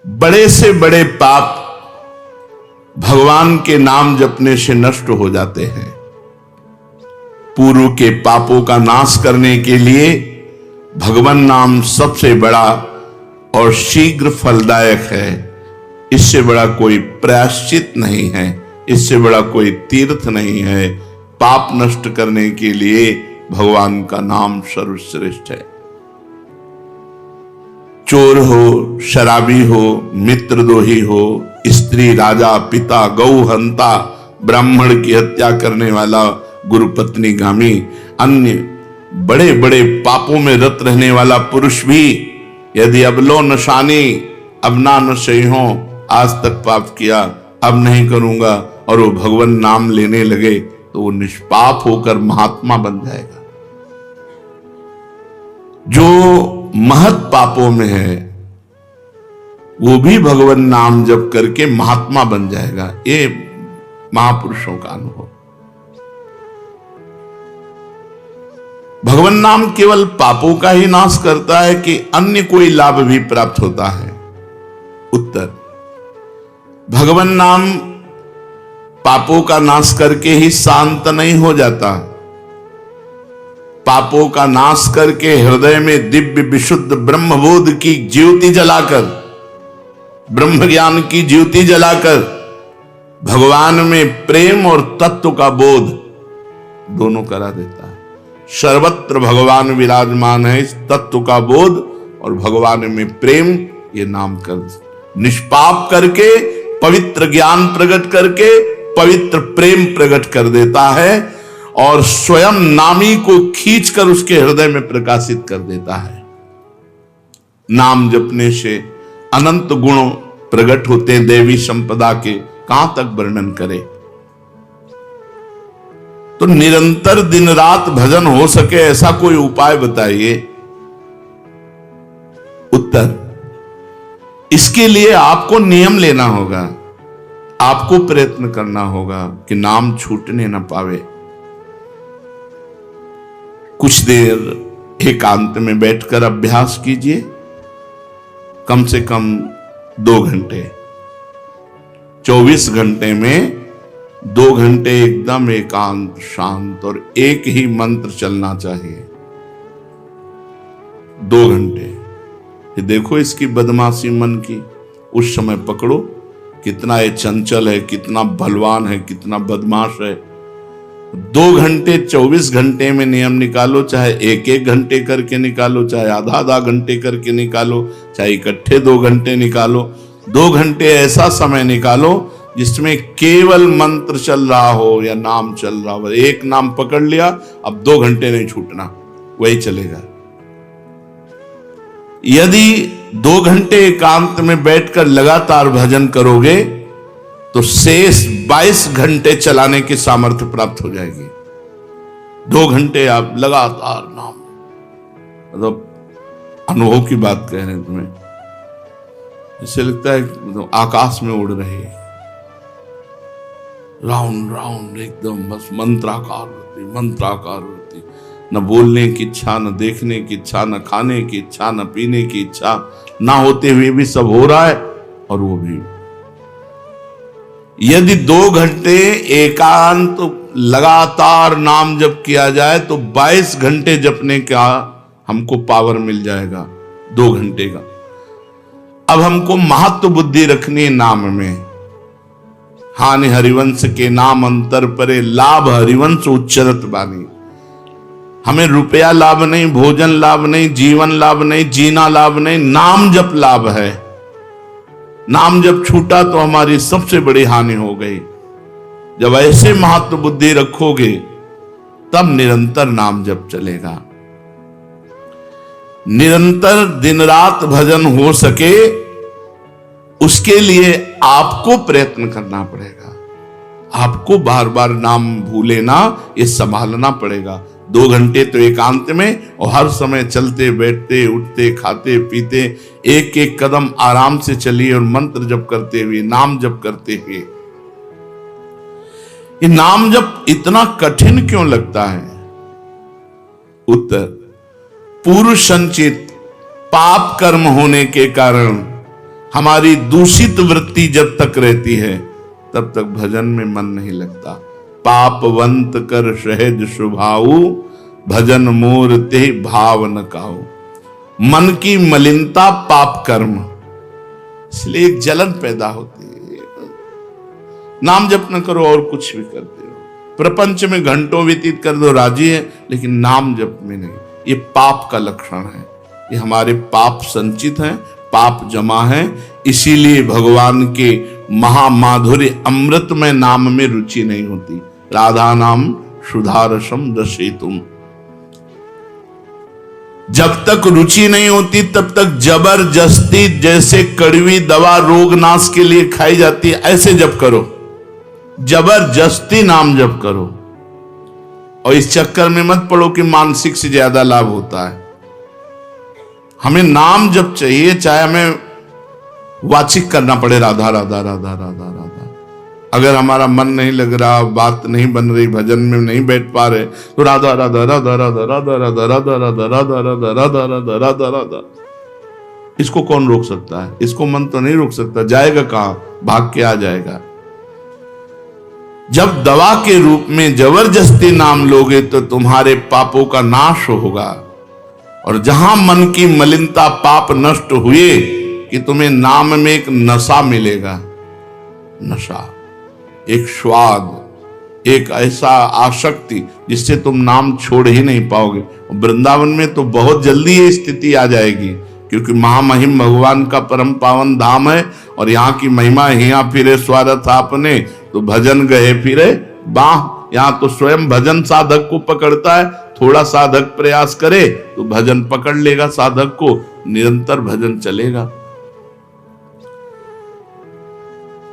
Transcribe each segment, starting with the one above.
बड़े से बड़े पाप भगवान के नाम जपने से नष्ट हो जाते हैं। पूर्व के पापों का नाश करने के लिए भगवान नाम सबसे बड़ा और शीघ्र फलदायक है। इससे बड़ा कोई प्रायश्चित नहीं है, इससे बड़ा कोई तीर्थ नहीं है। पाप नष्ट करने के लिए भगवान का नाम सर्वश्रेष्ठ है। चोर हो, शराबी हो, मित्रद्रोही हो, स्त्री, राजा, पिता, गौ हंता, ब्राह्मण की हत्या करने वाला, गुरुपत्नी गामी, अन्य बड़े बड़े पापों में रत रहने वाला पुरुष भी यदि अब लो नशानी, अब ना नशे हो, आज तक पाप किया, अब नहीं करूंगा, और वो भगवान नाम लेने लगे तो वो निष्पाप होकर महात्मा बन जाएगा। जो महत पापों में है वो भी भगवान नाम जप करके महात्मा बन जाएगा। ये महापुरुषों का अनुभव। भगवान नाम केवल पापों का ही नाश करता है कि अन्य कोई लाभ भी प्राप्त होता है? उत्तर, भगवान नाम पापों का नाश करके ही शांत नहीं हो जाता। पापों का नाश करके हृदय में दिव्य विशुद्ध ब्रह्मबोध की ज्योति जलाकर, ब्रह्म ज्ञान की ज्योति जलाकर भगवान में प्रेम और तत्व का बोध दोनों करा देता है। सर्वत्र भगवान विराजमान है। इस तत्व का बोध और भगवान में प्रेम, ये नाम कर निष्पाप करके पवित्र ज्ञान प्रकट करके पवित्र प्रेम प्रकट कर देता है और स्वयं नामी को खींचकर उसके हृदय में प्रकाशित कर देता है। नाम जपने से अनंत गुण प्रकट होते हैं देवी संपदा के, कहां तक वर्णन करें। तो निरंतर दिन रात भजन हो सके ऐसा कोई उपाय बताइए। उत्तर, इसके लिए आपको नियम लेना होगा, आपको प्रयत्न करना होगा कि नाम छूटने न पावे। कुछ देर एकांत में बैठकर अभ्यास कीजिए, कम से कम 2 घंटे। 24 घंटे में 2 घंटे एकदम एकांत शांत और एक ही मंत्र चलना चाहिए। 2 घंटे। ये देखो इसकी बदमाशी मन की, उस समय पकड़ो कितना ये चंचल है, कितना बलवान है, कितना बदमाश है। 2 घंटे 24 घंटे में नियम निकालो, चाहे 1-1 घंटे करके निकालो, चाहे आधा घंटे करके निकालो, चाहे इकट्ठे 2 घंटे निकालो। 2 घंटे ऐसा समय निकालो जिसमें केवल मंत्र चल रहा हो या नाम चल रहा हो। एक नाम पकड़ लिया, अब 2 घंटे नहीं छूटना, वही चलेगा। यदि 2 घंटे एकांत में बैठकर लगातार भजन करोगे तो शेष 22 घंटे चलाने की सामर्थ्य प्राप्त हो जाएगी। 2 घंटे आप लगातार नाम, मतलब अनुभव की बात कह रहे हैं तुम्हें, इससे लगता है मतलब आकाश में उड़ रहे हैं, राउंड राउंड एकदम, बस मंत्राकार होती, न बोलने की इच्छा, न देखने की इच्छा, न खाने की इच्छा, न पीने की इच्छा, ना होते हुए भी सब हो रहा है। और वो भी यदि 2 घंटे एकांत लगातार नाम जप किया जाए तो 22 घंटे जपने का हमको पावर मिल जाएगा 2 घंटे का। अब हमको महत्व बुद्धि रखनी है नाम में। हानि हरिवंश के नाम अंतर परे, लाभ हरिवंश उच्चरत बानी। हमें रुपया लाभ नहीं, भोजन लाभ नहीं, जीवन लाभ नहीं, जीना लाभ नहीं, नाम जप लाभ है। नाम जब छूटा तो हमारी सबसे बड़ी हानि हो गई। जब ऐसे महत्व बुद्धि रखोगे तब निरंतर नाम जप चलेगा। निरंतर दिन रात भजन हो सके उसके लिए आपको प्रयत्न करना पड़ेगा। आपको बार बार नाम भूले ना, ये संभालना पड़ेगा। 2 घंटे तो एकांत में, और हर समय चलते बैठते उठते खाते पीते एक एक कदम आराम से चलिए और मंत्र जप करते हुए, नाम जप करते हुए। ये नाम जप इतना कठिन क्यों लगता है? उत्तर, पूर्व संचित पाप कर्म होने के कारण हमारी दूषित वृत्ति जब तक रहती है तब तक भजन में मन नहीं लगता। पापवंत कर सहज स्वभाऊ, भजन मोर ते भाव न काऊ। मन की मलिनता पाप कर्म, इसलिए एक जलन पैदा होती है। नाम जप न करो और कुछ भी करते हो, प्रपंच में घंटों व्यतीत कर दो, राजी है, लेकिन नाम जप में नहीं। ये पाप का लक्षण है। ये हमारे पाप संचित हैं, पाप जमा है। इसीलिए भगवान के महामाधुर्य अमृतमय नाम में रुचि नहीं होती। राधा नाम सुधारसम दशेतुम। जब तक रुचि नहीं होती तब तक जबरदस्ती, जैसे कड़वी दवा रोग नाश के लिए खाई जाती है, ऐसे जप करो, जबरदस्ती नाम जप करो। और इस चक्कर में मत पड़ो कि मानसिक से ज्यादा लाभ होता है। हमें नाम जप चाहिए, चाहे हमें वाचिक करना पड़े राधा राधा राधा राधा राधा। अगर हमारा मन नहीं लग रहा, बात नहीं बन रही, भजन में नहीं बैठ पा रहे, तो राधा राधा राधा राधा राधा राधा राधा राधा राधा राधा राधा राधा राधा राधा। इसको कौन रोक सकता है? इसको मन तो नहीं रोक सकता। जाएगा कहां? भाग के आ जाएगा। जब दवा के रूप में जबरदस्ती नाम लोगे तो तुम्हारे पापों का नाश होगा। और जहां मन की मलिनता, पाप नष्ट हुए कि तुम्हें नाम में एक नशा मिलेगा। नशा, एक स्वाद, एक ऐसा आसक्ति जिससे तुम नाम छोड़ ही नहीं पाओगे। वृंदावन में तो बहुत जल्दी ये स्थिति आ जाएगी, क्योंकि महामहिम भगवान का परम पावन धाम है। और यहाँ की महिमा, हिया फिरे स्वार्थ आपने, तो भजन गए फिरे बाह। यहाँ तो स्वयं भजन साधक को पकड़ता है। थोड़ा साधक प्रयास करे तो भजन पकड़ लेगा साधक को, निरंतर भजन चलेगा।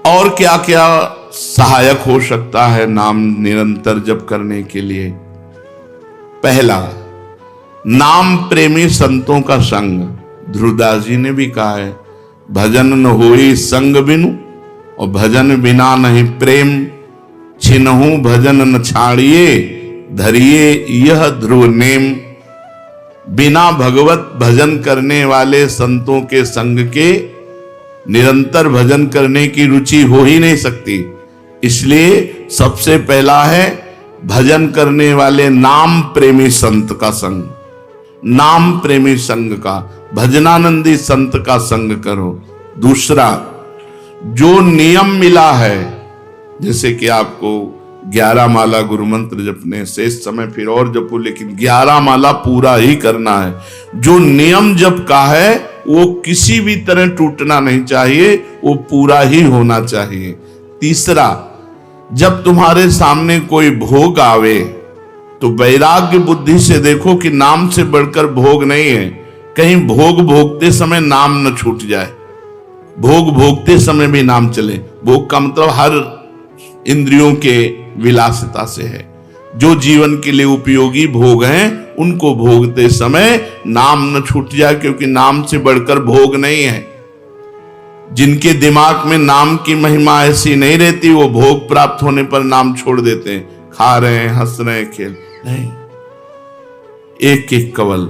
और क्या क्या सहायक हो सकता है नाम निरंतर जप करने के लिए? पहला, नाम प्रेमी संतों का संग। ध्रुवदास जी ने भी कहा है, भजन न होई संग बिनु, और भजन बिना नहीं प्रेम। छिनहु भजन न छाड़िए, धरिए यह ध्रुव नेम। बिना भगवत भजन करने वाले संतों के संग के निरंतर भजन करने की रुचि हो ही नहीं सकती। इसलिए सबसे पहला है भजन करने वाले नाम प्रेमी संत का संग। नाम प्रेमी संग का, भजनानंदी संत का संग करो। दूसरा, जो नियम मिला है, जैसे कि आपको 11 माला गुरु मंत्र जपने, शेष समय फिर और जपो, लेकिन 11 माला पूरा ही करना है। जो नियम जप का है वो किसी भी तरह टूटना नहीं चाहिए, वो पूरा ही होना चाहिए। तीसरा, जब तुम्हारे सामने कोई भोग आवे तो वैराग्य बुद्धि से देखो कि नाम से बढ़कर भोग नहीं है। कहीं भोग भोगते समय नाम न छूट जाए। भोग भोगते समय भी नाम चले। भोग का मतलब हर इंद्रियों के विलासिता से है। जो जीवन के लिए उपयोगी भोग हैं उनको भोगते समय नाम न छूट जाए, क्योंकि नाम से बढ़कर भोग नहीं है। जिनके दिमाग में नाम की महिमा ऐसी नहीं रहती, वो भोग प्राप्त होने पर नाम छोड़ देते हैं। खा रहे हैं, हंस रहे हैं, खेल नहीं। एक एक कवल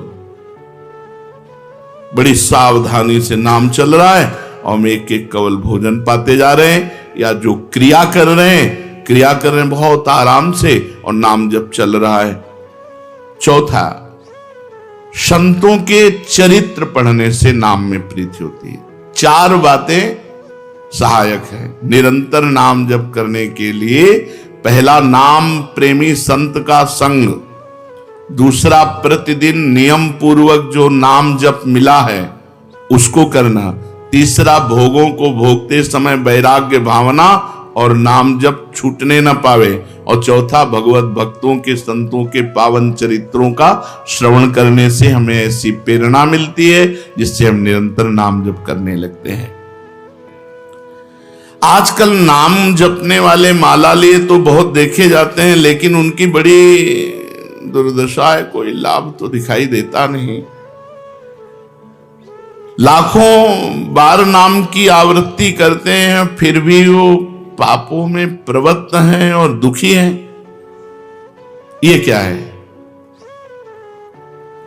बड़ी सावधानी से नाम चल रहा है और हम एक एक कवल भोजन पाते जा रहे हैं, या जो क्रिया कर रहे हैं बहुत आराम से और नाम जप चल रहा है। चौथा, संतों के चरित्र पढ़ने से नाम में प्रीति होती है। 4 बातें सहायक है निरंतर नाम जप करने के लिए। पहला, नाम प्रेमी संत का संग। दूसरा, प्रतिदिन नियम पूर्वक जो नाम जप मिला है उसको करना। तीसरा, भोगों को भोगते समय वैराग्य भावना और नाम जप छूटने न पावे। और चौथा, भगवत भक्तों के, संतों के पावन चरित्रों का श्रवण करने से हमें ऐसी प्रेरणा मिलती है जिससे हम निरंतर नाम जप करने लगते हैं। आजकल नाम जपने वाले माला लिए तो बहुत देखे जाते हैं, लेकिन उनकी बड़ी दुर्दशा है, कोई लाभ तो दिखाई देता नहीं। लाखों बार नाम की आवृत्ति करते हैं, फिर भी वो पापों में प्रवृत्त हैं और दुखी हैं। ये क्या है?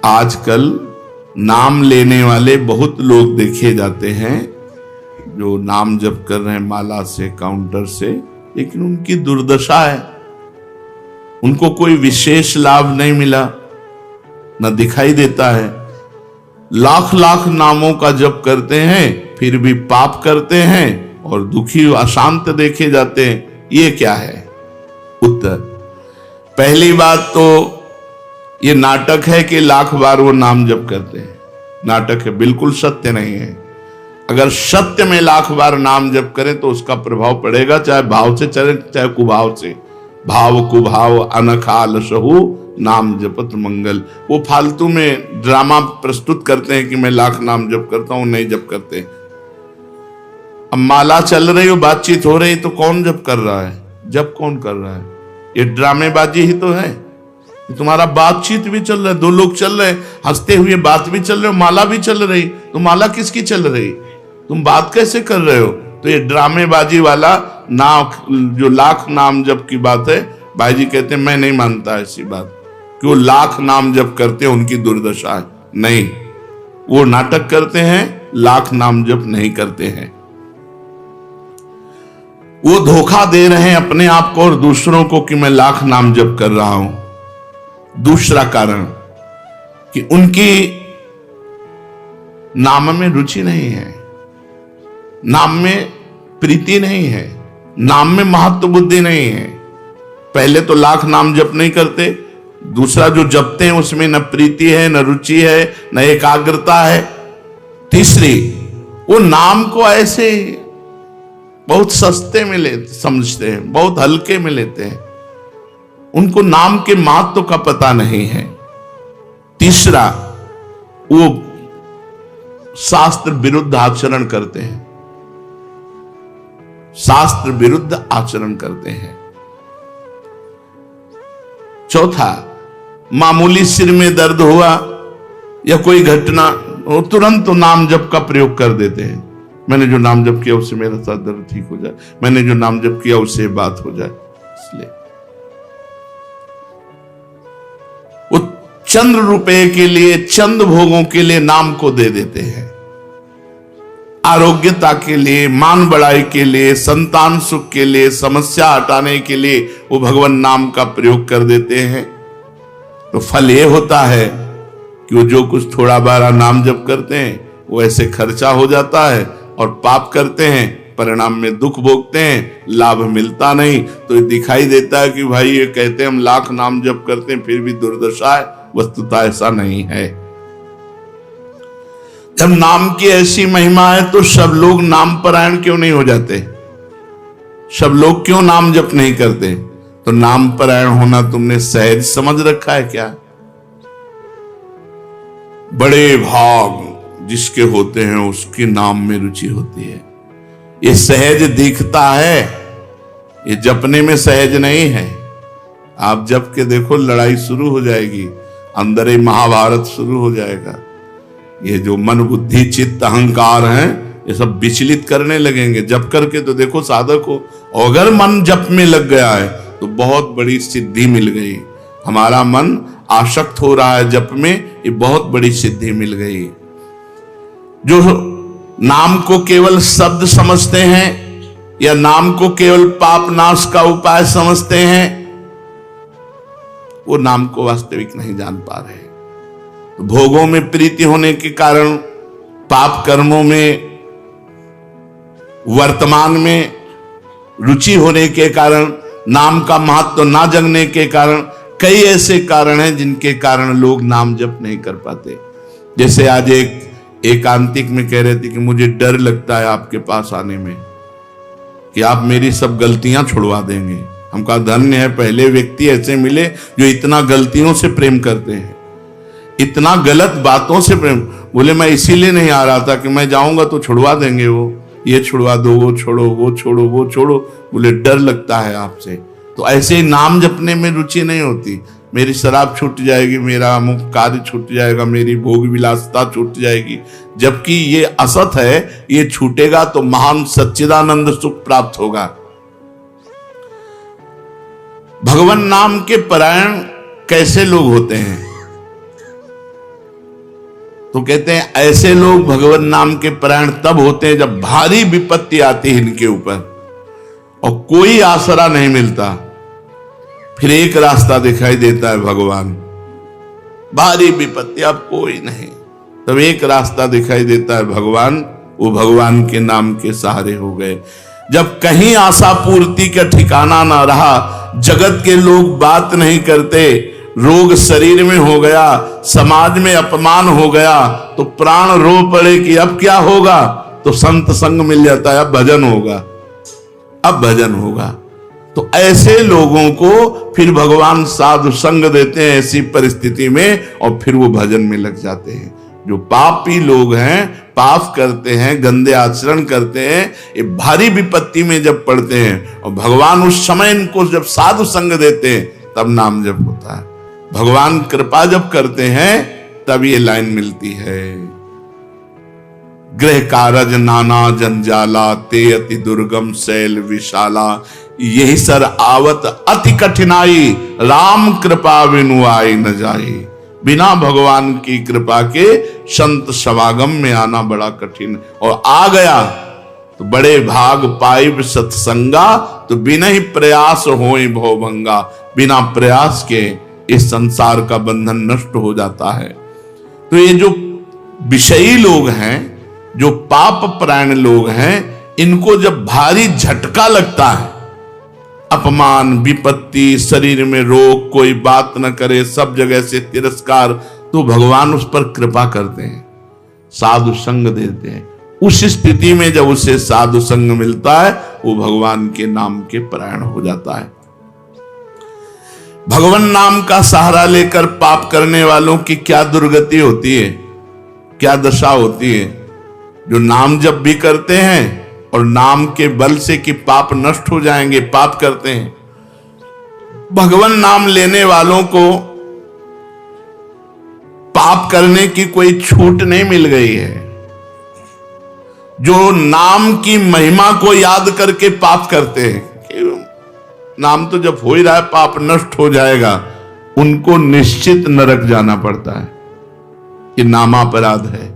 आजकल नाम लेने वाले बहुत लोग देखे जाते हैं जो नाम जप कर रहे हैं माला से, काउंटर से, लेकिन उनकी दुर्दशा है। उनको कोई विशेष लाभ नहीं मिला, न दिखाई देता है। लाख लाख नामों का जप करते हैं, फिर भी पाप करते हैं और दुखी अशांत देखे जाते हैं। ये क्या है? उत्तर, पहली बात तो ये नाटक है कि लाख बार वो नाम जप करते हैं। नाटक है, बिल्कुल सत्य नहीं है। अगर सत्य में लाख बार नाम जप करें तो उसका प्रभाव पड़ेगा, चाहे भाव से चले चाहे कुभाव से। भाव कुभाव अनखाल सहु नाम जपत मंगल। वो फालतू में ड्रामा प्रस्तुत करते हैं कि मैं लाख नाम जप करता हूं, नहीं जप करते। अब माला चल रही हो, बातचीत हो रही, तो कौन जप कर रहा है? जप कौन कर रहा है? ये ड्रामेबाजी ही तो है। तुम्हारा बातचीत भी चल रहा है, दो लोग चल रहे, हंसते हुए बात भी चल रहे, माला भी चल रही, तो माला किसकी चल रही? तुम बात कैसे कर रहे हो? तो ये ड्रामेबाजी वाला जो लाख नाम जप की बात है, भाई जी कहते हैं मैं नहीं मानता ऐसी बात कि वो लाख नाम जप करते हैं उनकी दुर्दशा है। नहीं, वो नाटक करते हैं, लाख नाम जप नहीं करते हैं। वो धोखा दे रहे हैं अपने आप को और दूसरों को कि मैं लाख नाम जप कर रहा हूं। दूसरा कारण कि उनकी नाम में रुचि नहीं है, नाम में प्रीति नहीं है, नाम में महत्व बुद्धि नहीं है। पहले तो लाख नाम जप नहीं करते, दूसरा जो जपते हैं उसमें न प्रीति है, न रुचि है, न एकाग्रता है। तीसरी, वो नाम को ऐसे बहुत सस्ते में समझते हैं, बहुत हल्के में लेते हैं, उनको नाम के महत्व का पता नहीं है। तीसरा, वो शास्त्र विरुद्ध आचरण करते हैं, शास्त्र विरुद्ध आचरण करते हैं। चौथा, मामूली सिर में दर्द हुआ या कोई घटना, वो तुरंत तो नाम जप का प्रयोग कर देते हैं। मैंने जो नाम जप किया उससे मेरा सर दर्द ठीक हो जाए, मैंने जो नाम जप किया उससे बात हो जाए। इसलिए वो चंद रुपए के लिए, चंद भोगों के लिए नाम को दे देते हैं। आरोग्यता के लिए, मान बढ़ाई के लिए, संतान सुख के लिए, समस्या हटाने के लिए वो भगवान नाम का प्रयोग कर देते हैं। तो फल ये होता है कि वो जो कुछ थोड़ा बारा नाम जप करते हैं वो ऐसे खर्चा हो जाता है, और पाप करते हैं, परिणाम में दुख भोगते हैं, लाभ मिलता नहीं। तो ये दिखाई देता है कि भाई ये कहते हैं हम लाख नाम जप करते हैं फिर भी दुर्दशा है। वस्तुतः ऐसा नहीं है। जब नाम की ऐसी महिमा है तो सब लोग नाम परायण क्यों नहीं हो जाते? सब लोग क्यों नाम जप नहीं करते? तो नाम परायण होना तुमने सहज समझ रखा है क्या? बड़े भाग जिसके होते हैं उसके नाम में रुचि होती है। ये सहज दिखता है, ये जपने में सहज नहीं है। आप जप के देखो, लड़ाई शुरू हो जाएगी, अंदर ही महाभारत शुरू हो जाएगा। ये जो मन बुद्धि चित्त अहंकार हैं, ये सब विचलित करने लगेंगे। जप करके तो देखो साधक हो, अगर मन जप में लग गया है तो बहुत बड़ी सिद्धि मिल गई। हमारा मन आसक्त हो रहा है जप में, ये बहुत बड़ी सिद्धि मिल गई। जो नाम को केवल शब्द समझते हैं या नाम को केवल पाप नाश का उपाय समझते हैं, वो नाम को वास्तविक नहीं जान पा रहे। तो भोगों में प्रीति होने के कारण, पाप कर्मों में, वर्तमान में रुचि होने के कारण, नाम का महत्व ना जानने के कारण, कई ऐसे कारण हैं जिनके कारण लोग नाम जप नहीं कर पाते। जैसे आज एक एकांतिक में कह रहे थे कि मुझे डर लगता है आपके पास आने में कि आप मेरी सब गलतियां छुड़वा देंगे। हम कहा धन्य है, पहले व्यक्ति ऐसे मिले जो इतना गलतियों से प्रेम करते हैं, इतना गलत बातों से प्रेम। बोले मैं इसीलिए नहीं आ रहा था कि मैं जाऊंगा तो छुड़वा देंगे, वो ये छुड़वा दो, वो छोड़ो, वो छोड़ो, वो छोड़ो। बोले डर लगता है आपसे। तो ऐसे ही नाम जपने में रुचि नहीं होती। मेरी शराब छूट जाएगी, मेरा अमुक कार्य छूट जाएगा, मेरी भोग विलासता छूट जाएगी। जबकि ये असत है, ये छूटेगा तो महान सच्चिदानंद सुख प्राप्त होगा। भगवान नाम के परायण कैसे लोग होते हैं? तो कहते हैं ऐसे लोग भगवान नाम के परायण तब होते हैं जब भारी विपत्ति आती है इनके ऊपर और कोई आसरा नहीं मिलता। फिर एक रास्ता दिखाई देता है भगवान, भारी विपत्ति अब कोई नहीं, तब एक रास्ता दिखाई देता है भगवान, वो भगवान के नाम के सहारे हो गए। जब कहीं आशा पूर्ति का ठिकाना ना रहा, जगत के लोग बात नहीं करते, रोग शरीर में हो गया, समाज में अपमान हो गया, तो प्राण रो पड़े कि अब क्या होगा, तो संत संग मिल जाता है, अब भजन होगा, अब भजन होगा। तो ऐसे लोगों को फिर भगवान साधु संग देते हैं ऐसी परिस्थिति में, और फिर वो भजन में लग जाते हैं। जो पापी लोग हैं, पाप करते हैं, गंदे आचरण करते हैं, ये भारी विपत्ति में जब पड़ते हैं और भगवान उस समय इनको जब साधु संग देते हैं तब नाम जप होता है। भगवान कृपा जब करते हैं तब ये लाइन मिलती है, गृह कारज नाना जंजाला, ते अति दुर्गम शैल विशाला, यही सर आवत अति कठिनाई, राम कृपा बिनु आई न जाई। बिना भगवान की कृपा के संत समागम में आना बड़ा कठिन, और आ गया तो बड़े भाग पाइब सत्संगा, तो बिना ही प्रयास होए भवभंगा। बिना प्रयास के इस संसार का बंधन नष्ट हो जाता है। तो ये जो विषयी लोग हैं, जो पाप परायण लोग हैं, इनको जब भारी झटका लगता है, अपमान, विपत्ति, शरीर में रोग, कोई बात न करे, सब जगह से तिरस्कार, तो भगवान उस पर कृपा करते हैं, साधु संग देते हैं। उस स्थिति में जब उसे साधु संग मिलता है, वो भगवान के नाम के परायण हो जाता है। भगवान नाम का सहारा लेकर पाप करने वालों की क्या दुर्गति होती है, क्या दशा होती है। जो नाम जब भी करते हैं और नाम के बल से कि पाप नष्ट हो जाएंगे, पाप करते हैं। भगवान नाम लेने वालों को पाप करने की कोई छूट नहीं मिल गई है। जो नाम की महिमा को याद करके पाप करते हैं, नाम तो जब हो ही रहा है पाप नष्ट हो जाएगा, उनको निश्चित नरक जाना पड़ता है। ये नामापराध है।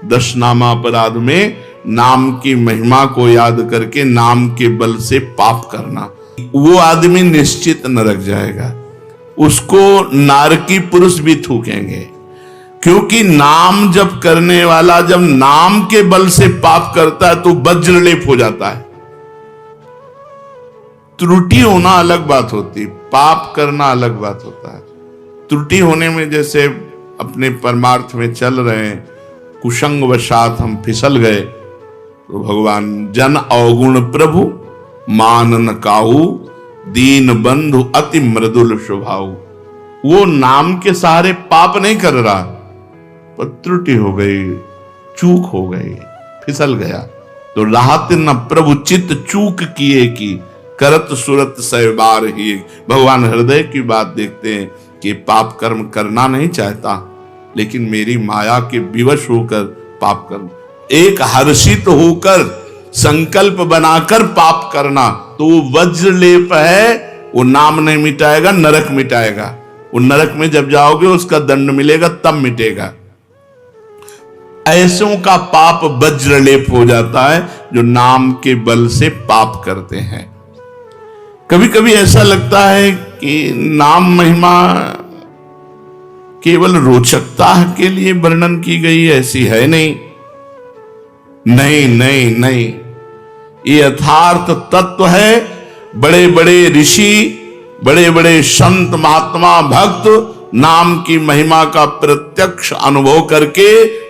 10 नामापराध में नाम की महिमा को याद करके नाम के बल से पाप करना, वो आदमी निश्चित नरक जाएगा। उसको नारकी पुरुष भी थूकेंगे, क्योंकि नाम जप करने वाला जब नाम के बल से पाप करता है तो वज्रलेप हो जाता है। त्रुटि होना अलग बात होती, पाप करना अलग बात होता है। त्रुटि होने में जैसे अपने परमार्थ में चल रहे हैं, कुसंग वशात हम फिसल गए, तो भगवान जन अवगुण प्रभु मान न काहू, दीन बंधु अति मृदुल स्वभाव। वो नाम के सहारे पाप नहीं कर रहा, पर त्रुटि हो गई, चूक हो गई, फिसल गया। तो राहत न प्रभु चित्त चूक किए की, करत सुरत सहबार ही। भगवान हृदय की बात देखते हैं कि पाप कर्म करना नहीं चाहता, लेकिन मेरी माया के विवश होकर पाप करना, एक हर्षित होकर संकल्प बनाकर पाप करना, तो वो वज्रलेप है, वो नाम नहीं मिटाएगा, नरक मिटाएगा। वो नरक में जब जाओगे उसका दंड मिलेगा, तब मिटेगा। ऐसों का पाप वज्रलेप हो जाता है जो नाम के बल से पाप करते हैं। कभी कभी ऐसा लगता है कि नाम महिमा केवल रोचकता के लिए वर्णन की गई है, ऐसी है नहीं। नहीं नहीं नहीं, ये यथार्थ तत्व है। बड़े बड़े ऋषि, बड़े बड़े संत, महात्मा, भक्त नाम की महिमा का प्रत्यक्ष अनुभव करके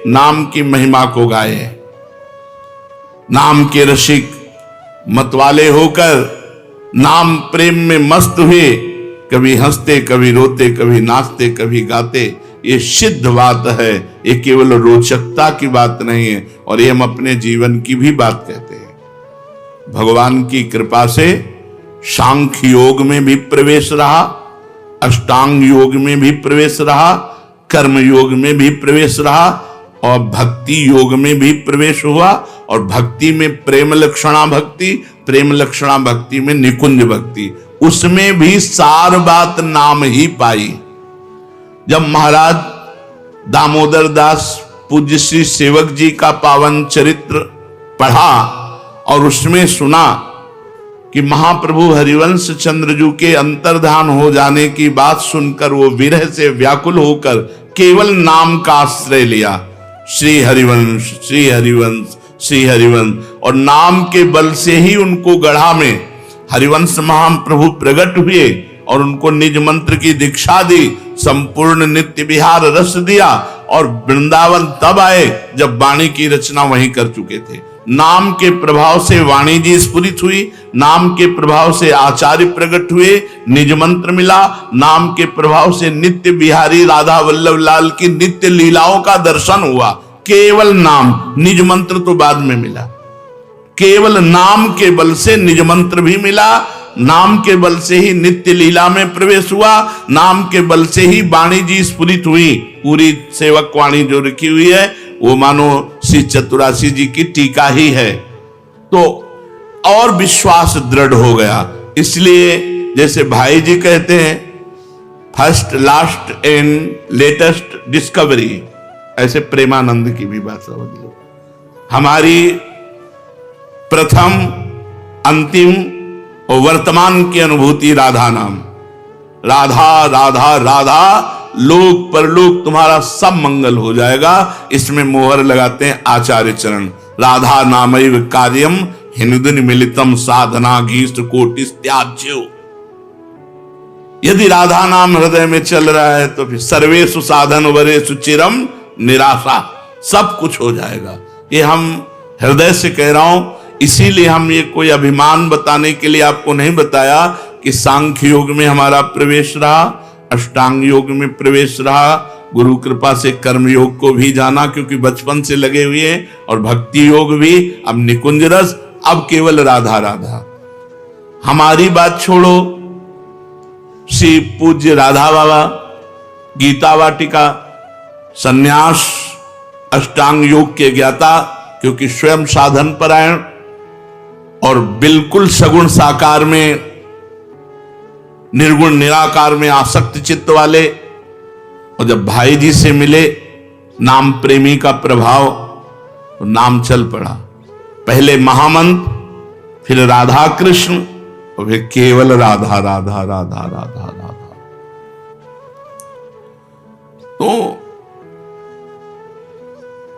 नाम की महिमा को गाए। नाम के रसिक मतवाले होकर नाम प्रेम में मस्त हुए, कभी हंसते, कभी रोते, कभी नाचते, कभी गाते। ये सिद्ध बात है, ये केवल रोचकता की बात नहीं है, और ये हम अपने जीवन की भी बात कहते हैं। भगवान की कृपा से सांख्य योग में भी प्रवेश रहा, अष्टांग योग में भी प्रवेश रहा, कर्म योग में भी प्रवेश रहा, और भक्ति योग में भी प्रवेश हुआ। और भक्ति में प्रेम लक्षणा भक्ति, प्रेम लक्षणा भक्ति में निकुंज भक्ति, उसमें भी सार बात नाम ही पाई। जब महाराज दामोदर दास पूज्य श्री सेवक जी का पावन चरित्र पढ़ा और उसमें सुना कि महाप्रभु हरिवंश चंद्रजू के अंतर्धान हो जाने की बात सुनकर वो विरह से व्याकुल होकर केवल नाम का आश्रय लिया, श्री हरिवंश श्री हरिवंश श्री हरिवंश, और नाम के बल से ही उनको गढ़ा में हरिवंश महाप्रभु प्रकट हुए और उनको निज मंत्र की दीक्षा दी, संपूर्ण नित्य विहार रस दिया और वृंदावन तब आए जब वाणी की रचना वहीं कर चुके थे। नाम के प्रभाव से वाणी जी स्फुरित हुई, नाम के प्रभाव से आचार्य प्रकट हुए, निज मंत्र मिला, नाम के प्रभाव से नित्य बिहारी राधा वल्लभ लाल की नित्य लीलाओं का दर्शन हुआ। केवल नाम, निज मंत्र तो बाद में मिला। केवल नाम के बल से निज मंत्र भी मिला, नाम के बल से ही नित्य लीला में प्रवेश हुआ, नाम के बल से ही वाणी जी स्फुरित हुई। पूरी सेवक वाणी जो रखी हुई है वो मानो श्री चतुरासी जी की टीका ही है, तो और विश्वास दृढ़ हो गया। इसलिए जैसे भाई जी कहते हैं first last and latest discovery, ऐसे प्रेमानंद की भी बात समझ लो। हमारी प्रथम अंतिम और वर्तमान की अनुभूति राधा नाम, राधा राधा राधा, लोक परलोक तुम्हारा सब मंगल हो जाएगा। इसमें मोहर लगाते हैं आचार्य चरण, राधा नामैव कार्यम हिंदुन मिलितम साधना गीष्ट कोटिस त्याज्यो। यदि राधा नाम हृदय में चल रहा है तो फिर सर्वेषु साधन वरेषु चिरम निराशा, सब कुछ हो जाएगा। ये हम हृदय से कह रहा हूं, इसीलिए हम ये कोई अभिमान बताने के लिए आपको नहीं बताया कि सांख्य योग में हमारा प्रवेश रहा, अष्टांग योग में प्रवेश रहा, गुरु कृपा से कर्म योग को भी जाना क्योंकि बचपन से लगे हुए हैं, और भक्ति योग भी, अब निकुंज रस, अब केवल राधा राधा। हमारी बात छोड़ो, श्री पूज्य राधा बाबा गीता वाटिका संन्यास अष्टांग योग के ज्ञाता, क्योंकि स्वयं साधन परायण और बिल्कुल सगुण साकार में निर्गुण निराकार में आसक्त चित्त वाले, और जब भाई जी से मिले नाम प्रेमी का प्रभाव, तो नाम चल पड़ा। पहले महामंत्र, फिर राधा कृष्ण, और फिर केवल राधा राधा राधा राधा राधा। तो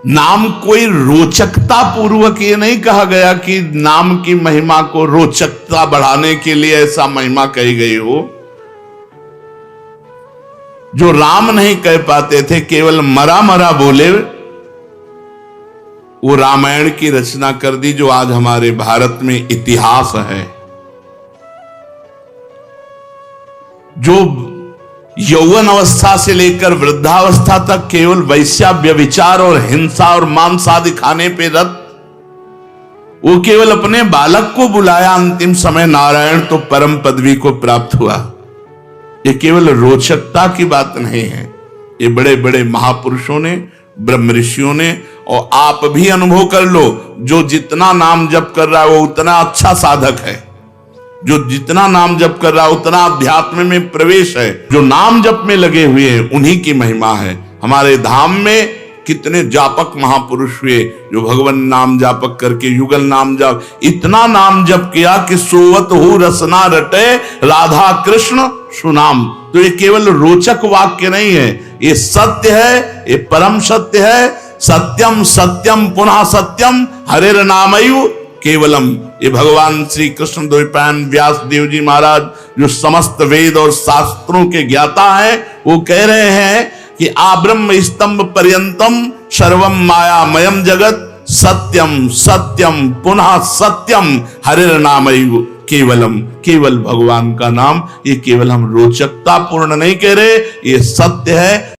नाम कोई रोचकता पूर्वक ये नहीं कहा गया कि नाम की महिमा को रोचकता बढ़ाने के लिए ऐसा महिमा कही गई हो। जो राम नहीं कह पाते थे, केवल मरा मरा बोले, वो रामायण की रचना कर दी जो आज हमारे भारत में इतिहास है। जो यौवन अवस्था से लेकर वृद्धावस्था तक केवल वैश्या व्यभिचार और हिंसा और मांस आदि खाने पे रत, वो केवल अपने बालक को बुलाया अंतिम समय, नारायण तो परम पदवी को प्राप्त हुआ। ये केवल रोचकता की बात नहीं है, ये बड़े बड़े महापुरुषों ने, ब्रह्म ऋषियों ने, और आप भी अनुभव कर लो, जो जितना नाम जप कर रहा है वो उतना अच्छा साधक है, जो जितना नाम जप कर रहा है उतना अध्यात्म में प्रवेश है। जो नाम जप में लगे हुए हैं उन्हीं की महिमा है। हमारे धाम में कितने जापक महापुरुष हुए जो भगवान नाम जापक करके युगल नाम जाप, इतना नाम जप किया कि सोवत हो रसना रटे राधा कृष्ण सुनाम। तो ये केवल रोचक वाक्य नहीं है, ये सत्य है, ये परम सत्य है। सत्यम सत्यम पुनः सत्यम हरेर नामयु केवलम। ये भगवान श्री कृष्ण द्वैपायन व्यास देव जी महाराज जो समस्त वेद और शास्त्रों के ज्ञाता हैं, वो कह रहे हैं कि आब्रह्म स्तंभ पर्यंतम सर्वम मायामयम जगत सत्यम सत्यम पुनः सत्यम हरिर नामैव केवलम। केवल भगवान का नाम, ये केवल हम रोचकता पूर्ण नहीं कह रहे, ये सत्य है।